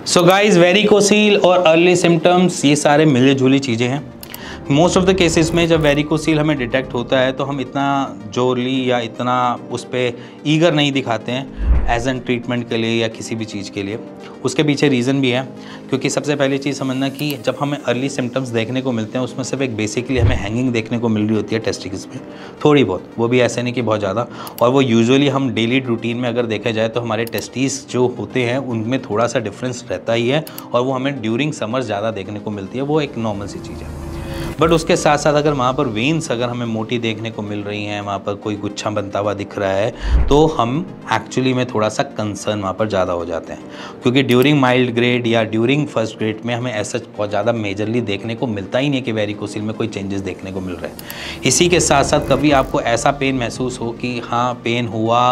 So guys varicocele और early symptoms ये सारे मिले जुली चीज़ें हैं। मोस्ट ऑफ द केसेस में जब वेरिकोसील हमें डिटेक्ट होता है तो हम इतना जोरली या इतना उस पर ईगर नहीं दिखाते हैं एज एन ट्रीटमेंट के लिए या किसी भी चीज़ के लिए। उसके पीछे रीज़न भी है, क्योंकि सबसे पहली चीज़ समझना कि जब हमें अर्ली सिम्टम्स देखने को मिलते हैं उसमें सिर्फ एक बेसिकली हमें हैंगिंग देखने को मिल रही होती है टेस्टिकल्स में, थोड़ी बहुत, वो भी ऐसे नहीं कि बहुत ज़्यादा। और वो यूजुअली हम डेली रूटीन में अगर देखा जाए तो हमारे टेस्टिस जो होते हैं उनमें थोड़ा सा डिफरेंस रहता ही है, और वो हमें ड्यूरिंग समर ज़्यादा देखने को मिलती है, वो एक नॉर्मल सी चीज़ है। बट उसके साथ साथ अगर वहाँ पर वेन्स अगर हमें मोटी देखने को मिल रही हैं, वहाँ पर कोई गुच्छा बनता हुआ दिख रहा है, तो हम एक्चुअली में थोड़ा सा कंसर्न वहाँ पर ज़्यादा हो जाते हैं, क्योंकि ड्यूरिंग माइल्ड ग्रेड या ड्यूरिंग फर्स्ट ग्रेड में हमें ऐसा बहुत ज़्यादा मेजरली देखने को मिलता ही नहीं कि वेरिकोसील में कोई चेंजेस देखने को मिल रहे हैं। इसी के साथ साथ कभी आपको ऐसा पेन महसूस हो कि हाँ पेन हुआ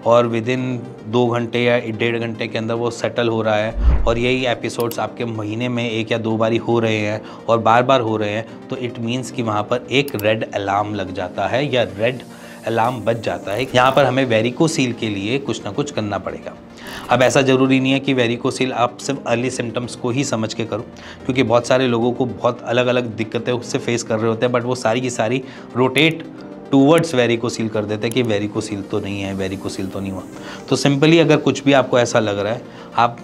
और विदिन 2 घंटे या 1.5 घंटे के अंदर वो सेटल हो रहा है, और यही एपिसोड्स आपके महीने में 1 या 2 बारी हो रहे हैं और बार बार हो रहे हैं, तो इट मीन्स कि वहाँ पर एक रेड अलार्म लग जाता है या रेड अलार्म बज जाता है। यहाँ पर हमें वेरिकोसील के लिए कुछ ना कुछ करना पड़ेगा। अब ऐसा ज़रूरी नहीं है कि वेरिकोसील आप सिर्फ अर्ली सिम्टम्स को ही समझ के करो, क्योंकि बहुत सारे लोगों को बहुत अलग अलग दिक्कतें उससे फेस कर रहे होते हैं, बट वो सारी की सारी रोटेट टूवर्ड्स वेरिकोसील कर देते हैं कि वेरिकोसील तो नहीं है, वेरिकोसील तो नहीं हुआ। तो सिंपली अगर कुछ भी आपको ऐसा लग रहा है, आप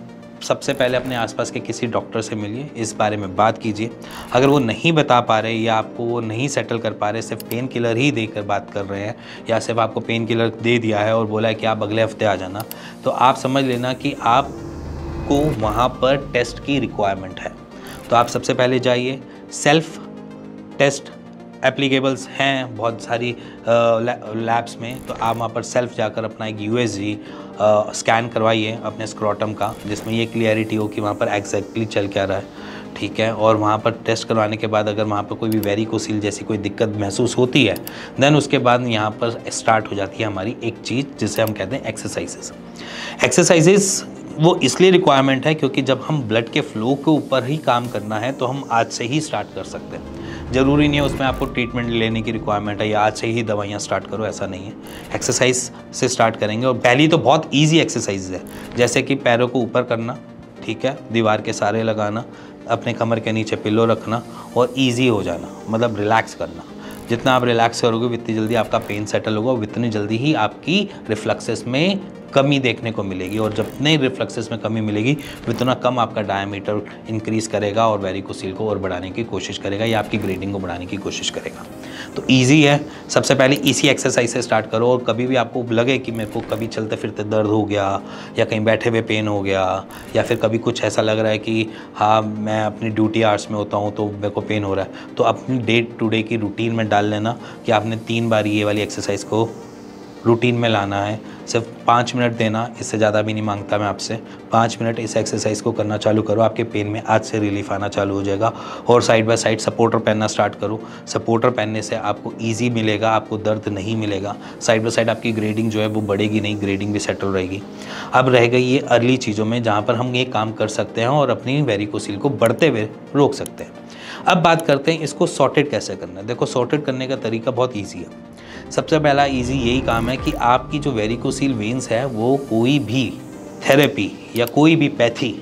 सबसे पहले अपने आसपास के किसी डॉक्टर से मिलिए, इस बारे में बात कीजिए। अगर वो नहीं बता पा रहे या आपको वो नहीं सेटल कर पा रहे, सिर्फ पेन किलर ही देकर बात कर रहे हैं, या सिर्फ आपको पेन किलर दे दिया है और बोला है कि आप अगले हफ्ते आ जाना, तो आप समझ लेना कि आपको वहाँ पर टेस्ट की रिक्वायरमेंट है। तो आप सबसे पहले जाइए, सेल्फ टेस्ट एप्लीकेबल्स हैं बहुत सारी लैब्स में, तो आप वहाँ पर सेल्फ जाकर अपना एक USG स्कैन करवाइए अपने स्क्रोटम का, जिसमें ये क्लियरिटी हो कि वहाँ पर एग्जैक्टली चल क्या रहा है, ठीक है। और वहाँ पर टेस्ट करवाने के बाद अगर वहाँ पर कोई भी वेरिकोसील जैसी कोई दिक्कत महसूस होती है, देन उसके बाद यहाँ पर स्टार्ट हो जाती है हमारी एक चीज़ जिसे हम कहते हैं एक्सरसाइजेस। एक्सरसाइजेस वो इसलिए रिक्वायरमेंट है क्योंकि जब हम ब्लड के फ्लो के ऊपर ही काम करना है तो हम आज से ही स्टार्ट कर सकते हैं। ज़रूरी नहीं है उसमें आपको ट्रीटमेंट लेने की रिक्वायरमेंट है या आज से ही दवाइयाँ स्टार्ट करो, ऐसा नहीं है। एक्सरसाइज से स्टार्ट करेंगे, और पहली तो बहुत ईजी एक्सरसाइज है, जैसे कि पैरों को ऊपर करना, ठीक है, दीवार के सहारे लगाना, अपने कमर के नीचे पिलो रखना और ईजी हो जाना, मतलब रिलैक्स करना। जितना आप रिलैक्स करोगे उतनी जल्दी आपका पेन सेटल होगा, उतनी जल्दी ही आपकी रिफ्लेक्सेस में कमी देखने को मिलेगी, और जब नई रिफ्लेक्सेस में कमी मिलेगी उतना कम आपका डायमीटर इंक्रीज़ करेगा और वेरिकोसील को और बढ़ाने की कोशिश करेगा या आपकी ग्रेडिंग को बढ़ाने की कोशिश करेगा। तो इजी है, सबसे पहले इसी एक्सरसाइज से स्टार्ट करो। और कभी भी आपको लगे कि मेरे को कभी चलते फिरते दर्द हो गया या कहीं बैठे हुए पेन हो गया, या फिर कभी कुछ ऐसा लग रहा है कि हाँ मैं अपनी ड्यूटी आवर्स में होता हूँ तो मेरे को पेन हो रहा है, तो अपनी डे टू डे की रूटीन में डाल लेना कि आपने 3 बार ये वाली एक्सरसाइज को रूटीन में लाना है। सिर्फ 5 मिनट देना, इससे ज़्यादा भी नहीं मांगता मैं आपसे। 5 मिनट इस एक्सरसाइज को करना चालू करो, आपके पेन में आज से रिलीफ आना चालू हो जाएगा। और साइड बाय साइड सपोर्टर पहनना स्टार्ट करो। सपोर्टर पहनने से आपको ईजी मिलेगा, आपको दर्द नहीं मिलेगा। साइड बाय साइड आपकी ग्रेडिंग जो है वो बढ़ेगी नहीं, ग्रेडिंग भी सेटल रहेगी। अब रह गई ये अर्ली चीज़ों में जहाँ पर हम ये काम कर सकते हैं और अपनी वेरिकोसील को बढ़ते हुए रोक सकते हैं। अब बात करते हैं इसको सॉर्टेड कैसे करना है। देखो, सॉर्टेड करने का तरीका बहुत ईजी है। सबसे पहला इजी यही काम है कि आपकी जो वेरिकोसील वेन्स है वो कोई भी थेरेपी या कोई भी पैथी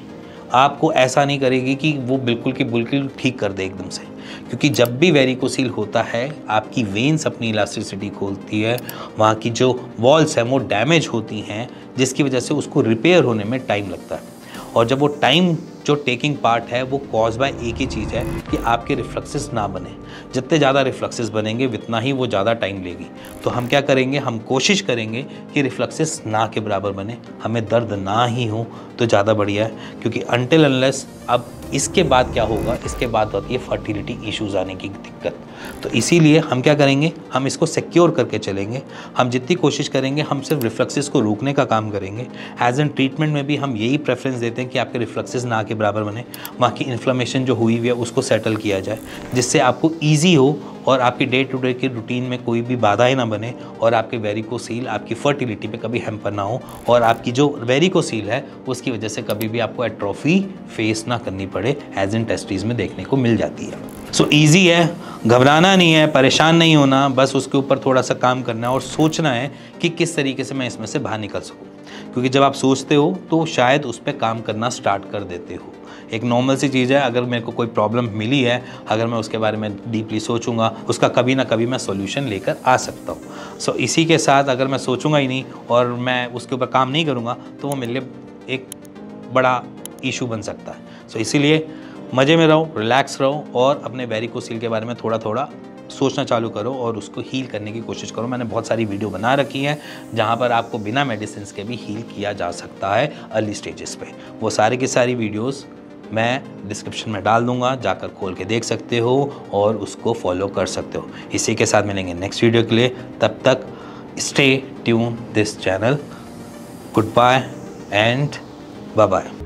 आपको ऐसा नहीं करेगी कि वो बिल्कुल की बिल्कुल ठीक कर दे एकदम से, क्योंकि जब भी वेरिकोसील होता है आपकी वेन्स अपनी इलास्टिसिटी खोलती है, वहाँ की जो वॉल्स हैं वो डैमेज होती हैं, जिसकी वजह से उसको रिपेयर होने में टाइम लगता है। और जब वो टाइम जो टेकिंग पार्ट है वो कॉज बाय एक ही चीज़ है कि आपके रिफ्लेक्सेस ना बने। जितने ज़्यादा रिफ्लेक्सेस बनेंगे उतना ही वो ज़्यादा टाइम लेगी। तो हम क्या करेंगे, हम कोशिश करेंगे कि रिफ्लेक्सेस ना के बराबर बने, हमें दर्द ना ही हो तो ज़्यादा बढ़िया है, क्योंकि अनटिल अनलेस अब इसके बाद क्या होगा, इसके बाद होती है फर्टिलिटी इश्यूज़ आने की दिक्कत। तो इसीलिए हम क्या करेंगे, हम इसको सिक्योर करके चलेंगे। हम जितनी कोशिश करेंगे हम सिर्फ रिफ्लेक्सेस को रोकने का काम करेंगे। एज एन ट्रीटमेंट में भी हम यही प्रेफरेंस देते हैं कि आपके रिफ्लेक्सेस ना के बराबर बने, वहाँ की इन्फ्लेमेशन जो हुई हुई है उसको सेटल किया जाए, जिससे आपको ईजी हो और आपकी डे टू डे की रूटीन में कोई भी बाधाएं ना बने, और आपके वेरिकोसील आपकी फर्टिलिटी पे कभी हैम्पर ना हो, और आपकी जो वेरिकोसील है उसकी वजह से कभी भी आपको एट्रोफी फेस ना करनी पड़े, एज इन टेस्टीज में देखने को मिल जाती है। सो ईजी है, घबराना नहीं है, परेशान नहीं होना, बस उसके ऊपर थोड़ा सा काम करना है और सोचना है कि किस तरीके से मैं इसमें से बाहर निकल सकूँ। क्योंकि जब आप सोचते हो तो शायद उस पर काम करना स्टार्ट कर देते हो। एक नॉर्मल सी चीज़ है, अगर मेरे को कोई प्रॉब्लम मिली है, अगर मैं उसके बारे में डीपली सोचूंगा, उसका कभी ना कभी मैं सॉल्यूशन लेकर आ सकता हूँ। सो इसी के साथ अगर मैं सोचूंगा ही नहीं और मैं उसके ऊपर काम नहीं करूँगा तो वो मेरे लिए एक बड़ा इशू बन सकता है। सो इसीलिए मज़े में रहो, रिलैक्स रहो और अपने वेरिकोसील के बारे में थोड़ा थोड़ा सोचना चालू करो और उसको हील करने की कोशिश करो। मैंने बहुत सारी वीडियो बना रखी है जहाँ पर आपको बिना मेडिसिन के भी हील किया जा सकता है अर्ली स्टेजेस पे। वो सारी की सारी वीडियोस मैं डिस्क्रिप्शन में डाल दूंगा, जाकर खोल के देख सकते हो और उसको फॉलो कर सकते हो। इसी के साथ मिलेंगे नेक्स्ट वीडियो के लिए, तब तक stay tune this channel. Good bye and bye bye.